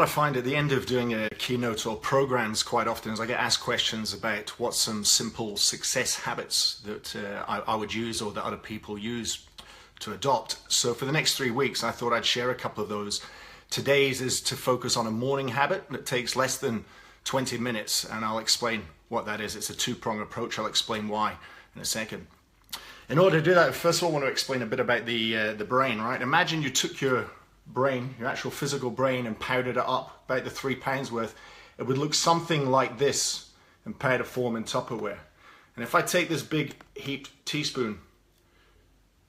what I find at the end of doing a keynote or programs quite often is I get asked questions about what some simple success habits that I would use or that other people use to adopt. So for the next 3 weeks, I thought I'd share a couple of those. Today's is to focus on a morning habit that takes less than 20 minutes, and I'll explain what that is. It's a two-prong approach. I'll explain why in a second. In order to do that, first of all, I want to explain a bit about the brain, right? Imagine you took your brain, your actual physical brain, and powdered it up, about the 3 pounds worth. It would look something like this in powder form in Tupperware. And if I take this big heaped teaspoon,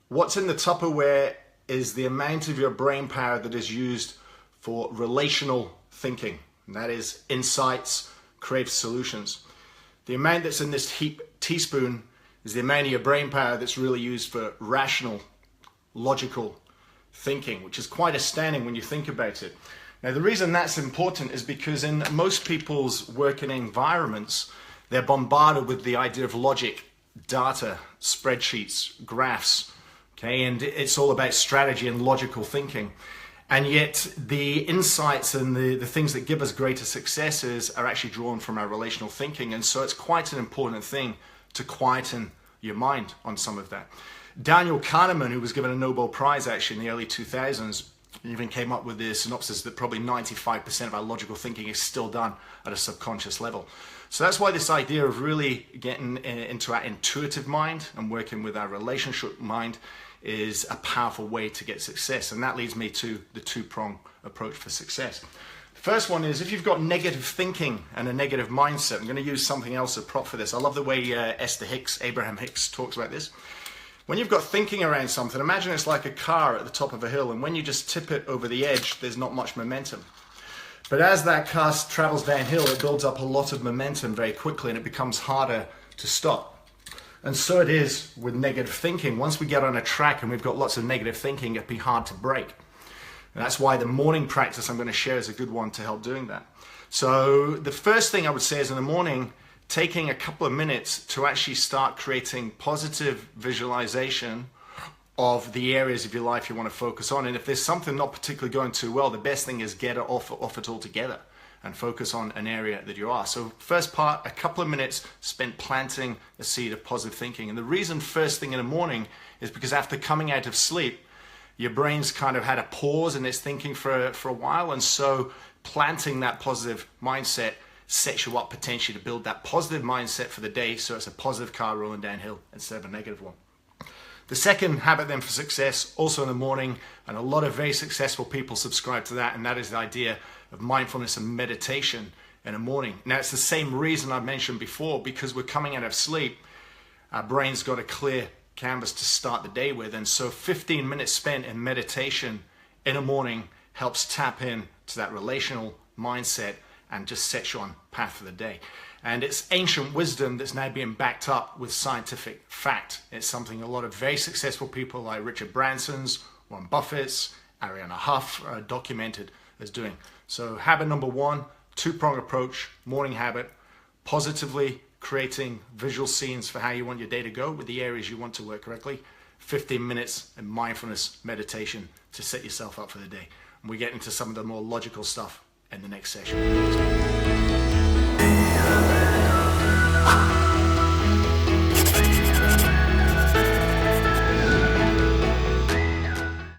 what's in the Tupperware is the amount of your brain power that is used for relational thinking. And that is insights, creative solutions. The amount that's in this heaped teaspoon is the amount of your brain power that's really used for rational, logical thinking, which is quite astounding when you think about it. Now, the reason that's important is because in most people's working environments, they're bombarded with the idea of logic, data, spreadsheets, graphs, okay, and it's all about strategy and logical thinking. And yet the insights and the things that give us greater successes are actually drawn from our relational thinking. And so it's quite an important thing to quieten your mind on some of that. Daniel Kahneman, who was given a Nobel Prize actually in the early 2000s, even came up with the synopsis that probably 95% of our logical thinking is still done at a subconscious level. So that's why this idea of really getting into our intuitive mind and working with our relationship mind is a powerful way to get success. And that leads me to the two-prong approach for success. The first one is if you've got negative thinking and a negative mindset. I'm going to use something else as a prop for this. I love the way Abraham Hicks talks about this. When you've got thinking around something, imagine it's like a car at the top of a hill, and when you just tip it over the edge, there's not much momentum. But as that car travels downhill, it builds up a lot of momentum very quickly, and it becomes harder to stop. And so it is with negative thinking. Once we get on a track and we've got lots of negative thinking, it'd be hard to break. And that's why the morning practice I'm going to share is a good one to help doing that. So the first thing I would say is in the morning, taking a couple of minutes to actually start creating positive visualization of the areas of your life you want to focus on. And if there's something not particularly going too well, the best thing is get it off it altogether and focus on an area that you are. So first part, a couple of minutes spent planting a seed of positive thinking. And the reason first thing in the morning is because after coming out of sleep, your brain's kind of had a pause in its thinking for a while. And so planting that positive mindset sets you up potentially to build that positive mindset for the day, so it's a positive car rolling downhill instead of a negative one. The second habit then for success, also in the morning, and a lot of very successful people subscribe to that, and that is the idea of mindfulness and meditation in the morning. Now, it's the same reason I mentioned before, because we're coming out of sleep, our brain's got a clear canvas to start the day with, and so 15 minutes spent in meditation in the morning helps tap in to that relational mindset and just sets you on path for the day. And it's ancient wisdom that's now being backed up with scientific fact. It's something a lot of very successful people like Richard Branson's, Warren Buffett's, Arianna Huff are documented as doing. So habit number one, two-prong approach, morning habit, positively creating visual scenes for how you want your day to go with the areas you want to work correctly, 15 minutes in mindfulness meditation to set yourself up for the day. And we get into some of the more logical stuff in the next session.